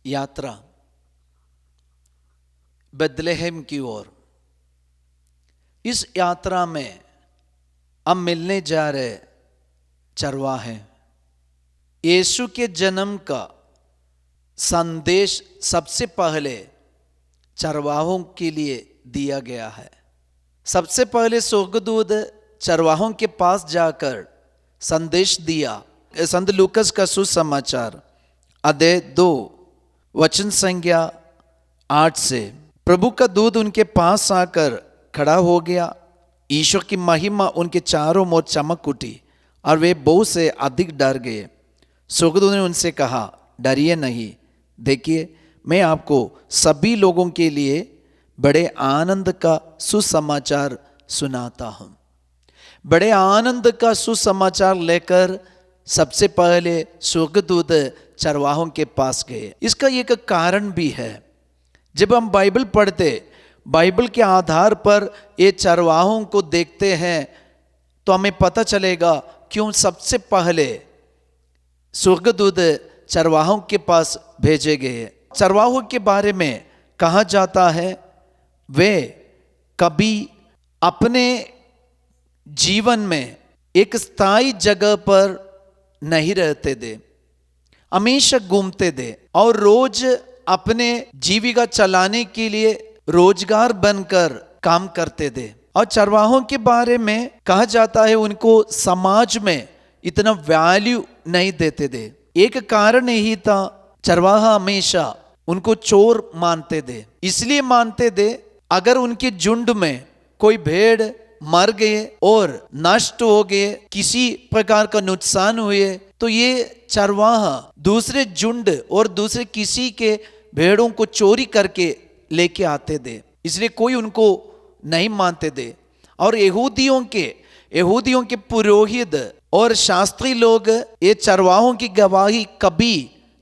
यात्रा बेथलेहम की ओर। इस यात्रा में हम मिलने जा रहे चरवाहे। यीशु के जन्म का संदेश सबसे पहले चरवाहों के लिए दिया गया है। सबसे पहले स्वर्गदूत चरवाहों के पास जाकर संदेश दिया। संत लूकस का सुसमाचार अध्याय 2 वचन संख्या 8 से। प्रभु का दूत उनके पास आकर खड़ा हो गया। ईश्वर की महिमा उनके चारों ओर चमक उठी और वे बहुत से अधिक डर गए। स्वर्गदूत ने उनसे कहा, डरिए नहीं, देखिए मैं आपको सभी लोगों के लिए बड़े आनंद का सुसमाचार सुनाता हूं। बड़े आनंद का सुसमाचार लेकर सबसे पहले स्वर्गदूत चरवाहों के पास गए। इसका एक कारण भी है। जब हम बाइबल पढ़ते, बाइबल के आधार पर ये चरवाहों को देखते हैं तो हमें पता चलेगा क्यों सबसे पहले स्वर्गदूत चरवाहों के पास भेजे गए। चरवाहों के बारे में कहा जाता है वे कभी अपने जीवन में एक स्थायी जगह पर नहीं रहते थे, हमेशा घूमते थे और रोज अपने जीविका चलाने के लिए रोजगार बनकर काम करते थे। और चरवाहों के बारे में कहा जाता है उनको समाज में इतना वैल्यू नहीं देते थे। एक कारण यही था, चरवाहा हमेशा उनको चोर मानते थे। इसलिए मानते थे अगर उनके झुंड में कोई भेड़ मर गए और नष्ट हो गए, किसी प्रकार का नुकसान हुए, तो ये चरवाहा दूसरे झुंड और दूसरे किसी के भेड़ों को चोरी करके लेके आते थे। इसलिए कोई उनको नहीं मानते थे। और यहूदियों के पुरोहित और शास्त्री लोग ये चरवाहों की गवाही कभी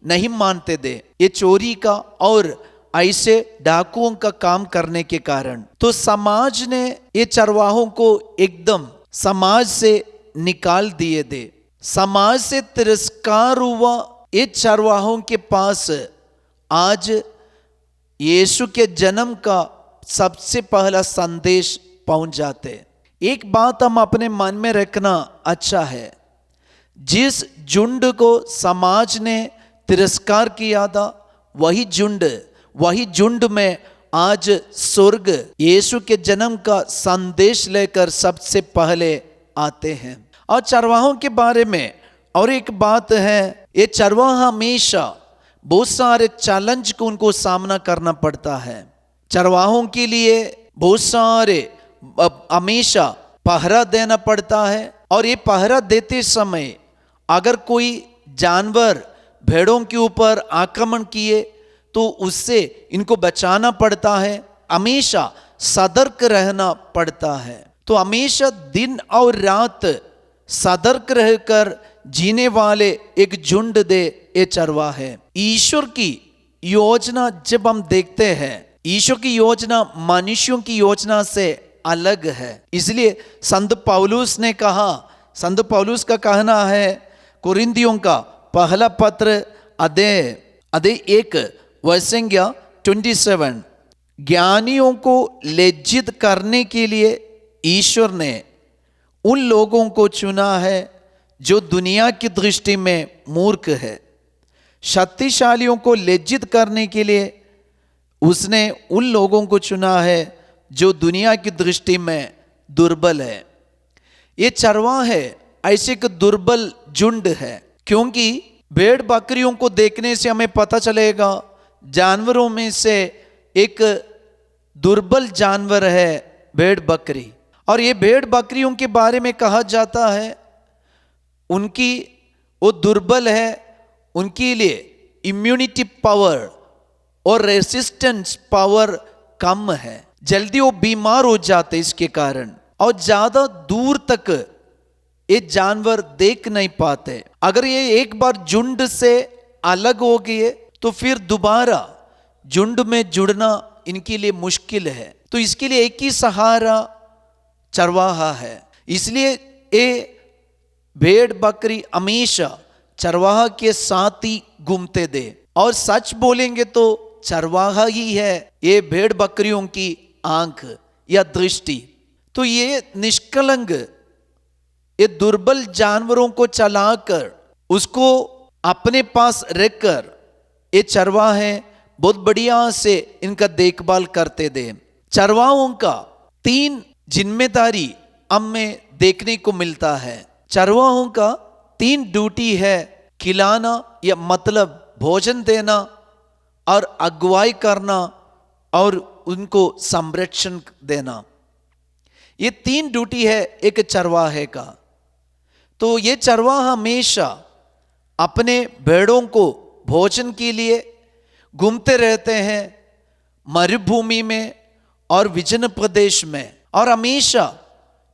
नहीं मानते थे, ये चोरी का और ऐसे डाकुओं का काम करने के कारण। तो समाज ने ये चरवाहों को एकदम समाज से निकाल दिए थे। समाज से तिरस्कार हुआ। ये चरवाहों के पास आज यीशु के जन्म का सबसे पहला संदेश पहुंच जाते। एक बात हम अपने मन में रखना अच्छा है, जिस झुंड को समाज ने तिरस्कार किया था वही झुंड में आज स्वर्ग यीशु के जन्म का संदेश लेकर सबसे पहले आते हैं। और चरवाहों के बारे में और एक बात है, ये चरवाहा हमेशा बहुत सारे चैलेंज को उनको सामना करना पड़ता है। चरवाहों के लिए बहुत सारे हमेशा पहरा देना पड़ता है। और ये पहरा देते समय अगर कोई जानवर भेड़ों के ऊपर आक्रमण किए तो उससे इनको बचाना पड़ता है, हमेशा सतर्क रहना पड़ता है। तो हमेशा दिन और रात सतर्क रहकर जीने वाले एक झुंड दे ये चरवाहे। ईश्वर की योजना जब हम देखते हैं, ईश्वर की योजना मनुष्यों की योजना से अलग है। इसलिए संत पौलुस ने कहा, संत पौलुस का कहना है कुरिन्थियों का पहला पत्र अध्याय 1 संख्या 27, ज्ञानियों को लज्जित करने के लिए ईश्वर ने उन लोगों को चुना है जो दुनिया की दृष्टि में मूर्ख है। शक्तिशालियों को लज्जित करने के लिए उसने उन लोगों को चुना है जो दुनिया की दृष्टि में दुर्बल है। ये चरवाहे ऐसे एक दुर्बल झुंड है, क्योंकि भेड़ बकरियों को देखने से हमें पता चलेगा जानवरों में से एक दुर्बल जानवर है भेड़ बकरी। और ये भेड़ बकरियों के बारे में कहा जाता है उनकी वो दुर्बल है, उनके लिए इम्यूनिटी पावर और रेसिस्टेंस पावर कम है, जल्दी वो बीमार हो जाते इसके कारण। और ज्यादा दूर तक ये जानवर देख नहीं पाते। अगर ये एक बार झुंड से अलग हो गए तो फिर दोबारा झुंड में जुड़ना इनके लिए मुश्किल है। तो इसके लिए एक ही सहारा चरवाहा है। इसलिए ये भेड़ बकरी हमेशा चरवाहा के साथ ही घूमते थे और सच बोलेंगे तो चरवाहा ही है ये भेड़ बकरियों की आंख या दृष्टि। तो ये निष्कलंक, ये दुर्बल जानवरों को चलाकर उसको अपने पास रखकर ये चरवाहे बहुत बढ़िया से इनका देखभाल करते थे। चरवाहों का 3 जिम्मेदारी हमें देखने को मिलता है। चरवाहों का 3 ड्यूटी है, खिलाना या मतलब भोजन देना, और अगुवाई करना, और उनको संरक्षण देना। ये 3 ड्यूटी है एक चरवाहे का। तो ये चरवाहा हमेशा अपने भेड़ों को भोजन के लिए घूमते रहते हैं मरुभूमि में और विजन प्रदेश में, और हमेशा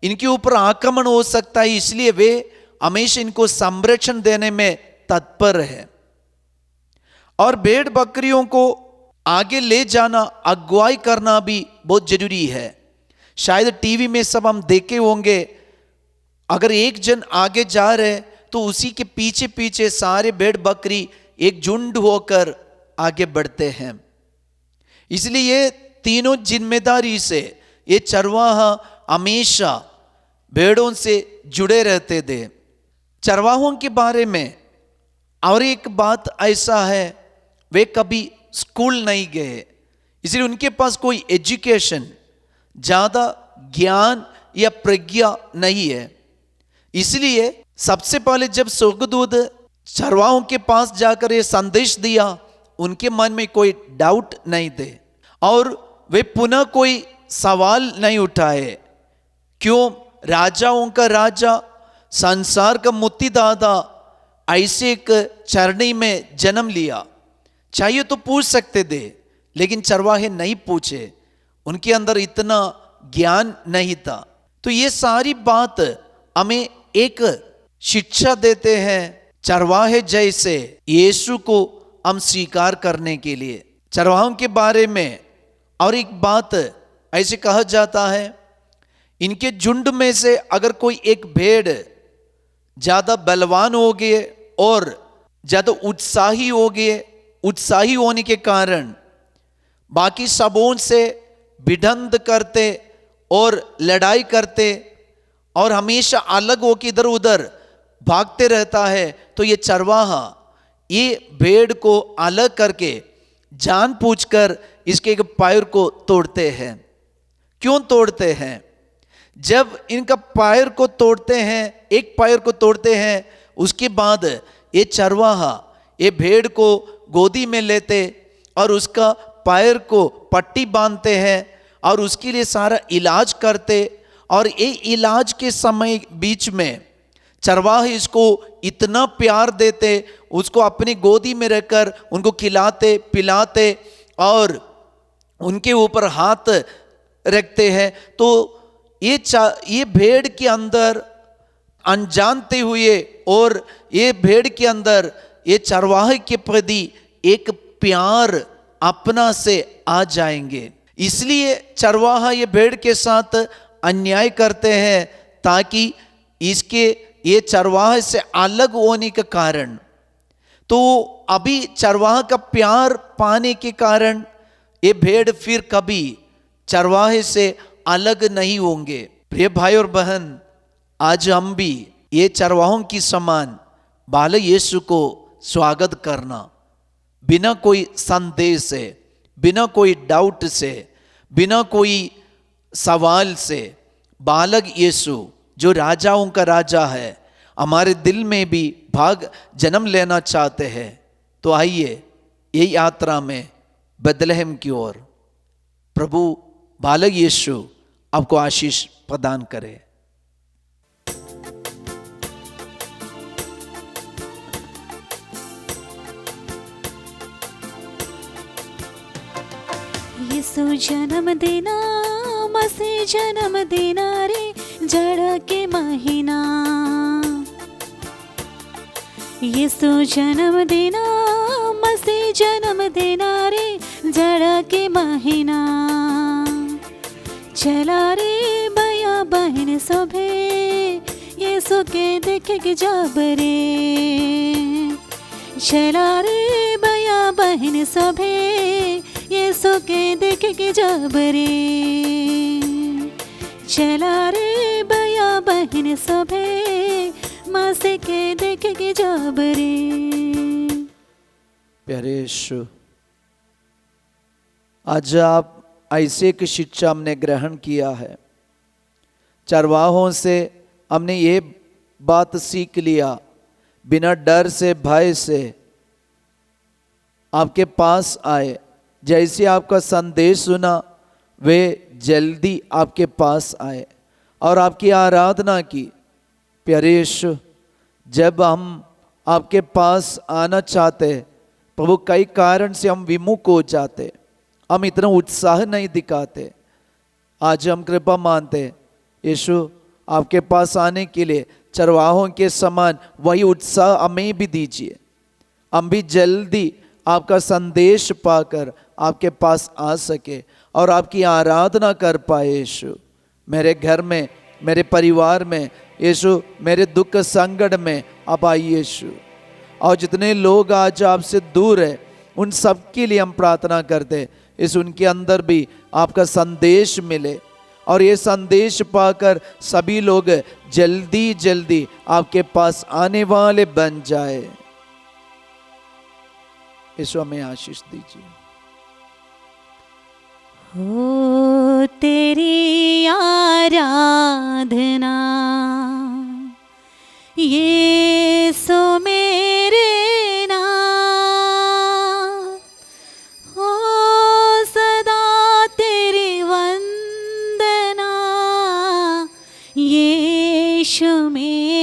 इनके ऊपर आक्रमण हो सकता है, इसलिए वे हमेशा इनको संरक्षण देने में तत्पर है। और भेड़ बकरियों को आगे ले जाना, अगुवाई करना भी बहुत जरूरी है। शायद टीवी में सब हम देखे होंगे, अगर एक जन आगे जा रहे तो उसी के पीछे पीछे सारे भेड़ बकरी एक झुंड होकर आगे बढ़ते हैं। इसलिए ये तीनों जिम्मेदारी से ये चरवाहा हमेशा भेड़ों से जुड़े रहते थे। चरवाहों के बारे में और एक बात ऐसा है, वे कभी स्कूल नहीं गए, इसलिए उनके पास कोई एजुकेशन, ज़्यादा ज्ञान या प्रज्ञा नहीं है। इसलिए सबसे पहले जब स्वर्गदूत चरवाहों के पास जाकर ये संदेश दिया, उनके मन में कोई डाउट नहीं थे और वे पुनः कोई सवाल नहीं उठाए। क्यों? राजाओं का राजा, संसार का मुक्तिदाता ऐसे एक चरनी में जन्म लिया। चाहिए तो पूछ सकते थे, लेकिन चरवाहे नहीं पूछे, उनके अंदर इतना ज्ञान नहीं था। तो ये सारी बात हमें एक शिक्षा देते हैं, चरवाहे जैसे यीशु को हम स्वीकार करने के लिए। चरवाहों के बारे में और एक बात ऐसे कहा जाता है, इनके झुंड में से अगर कोई एक भेड़ ज़्यादा बलवान हो गए और ज़्यादा उत्साही हो गए, उत्साही होने के कारण बाकी सबों से भिड़ंत करते और लड़ाई करते और हमेशा अलग होकर इधर उधर भागते रहता है, तो ये चरवाहा ये भेड़ को अलग करके जानबूझकर इसके एक पैर को तोड़ते हैं। क्यों तोड़ते हैं? जब इनका पैर को तोड़ते हैं, एक पैर को तोड़ते हैं, उसके बाद ये चरवाहा ये भेड़ को गोदी में लेते और उसका पैर को पट्टी बांधते हैं और उसके लिए सारा इलाज करते। और ये इलाज के समय बीच में चरवाहे इसको इतना प्यार देते, उसको अपनी गोदी में रखकर उनको खिलाते पिलाते और उनके ऊपर हाथ रखते हैं। तो ये भेड़ के अंदर अनजानते हुए और ये भेड़ के अंदर ये चरवाहे के प्रति एक प्यार अपना से आ जाएंगे। इसलिए चरवाहा ये भेड़ के साथ अन्याय करते हैं, ताकि इसके ये चरवाहे से अलग होने के कारण, तो अभी चरवाहा का प्यार पाने के कारण ये भेड़ फिर कभी चरवाहे से अलग नहीं होंगे। प्रिय भाई और बहन, आज हम भी ये चरवाहों की समान बालक यीशु को स्वागत करना, बिना कोई संदेह से, बिना कोई डाउट से, बिना कोई सवाल से, बालक यीशु जो राजाओं का राजा है हमारे दिल में भी भाग जन्म लेना चाहते हैं। तो आइए ये यात्रा में बेथलेहम की ओर प्रभु बालक यीशु आपको आशीष प्रदान करे। यीशु जन्म देना, मसीह जन्म देना रे जड़ के महीना। यीशु जन्म देना, मसीह जन्म देना रे जड़ के महीना। चला रे भैया बहन सभे यीशु के देख के जब रे। चला रे भैया बहन सभे यीशु के देख के जब रे चला रे भैया बहन सभे मसीह के देख के जब रे। प्यारे यीशु, आज आप ऐसे की शिक्षा हमने ग्रहण किया है। चरवाहों से हमने ये बात सीख लिया, बिना डर से भय से आपके पास आए, जैसे आपका संदेश सुना वे जल्दी आपके पास आए और आपकी आराधना की। प्यारे यीशु, जब हम आपके पास आना चाहते प्रभु, कई कारण से हम विमुख हो जाते, हम इतना उत्साह नहीं दिखाते। आज हम कृपा मानते यीशु, आपके पास आने के लिए चरवाहों के समान वही उत्साह हमें भी दीजिए, हम भी जल्दी आपका संदेश पाकर आपके पास आ सके और आपकी आराधना कर पाए। यीशु, मेरे घर में, मेरे परिवार में, यीशु मेरे दुख संकट में आप आइए यीशु। और जितने लोग आज आपसे दूर है उन सब के लिए हम प्रार्थना करते, इस उनके अंदर भी आपका संदेश मिले और ये संदेश पाकर सभी लोग जल्दी जल्दी आपके पास आने वाले बन जाए। यीशु हमें आशीष दीजिए। हो तेरी आराधना यीशु मेरे नाथ, हो सदा तेरी वंदना यीशु मेरे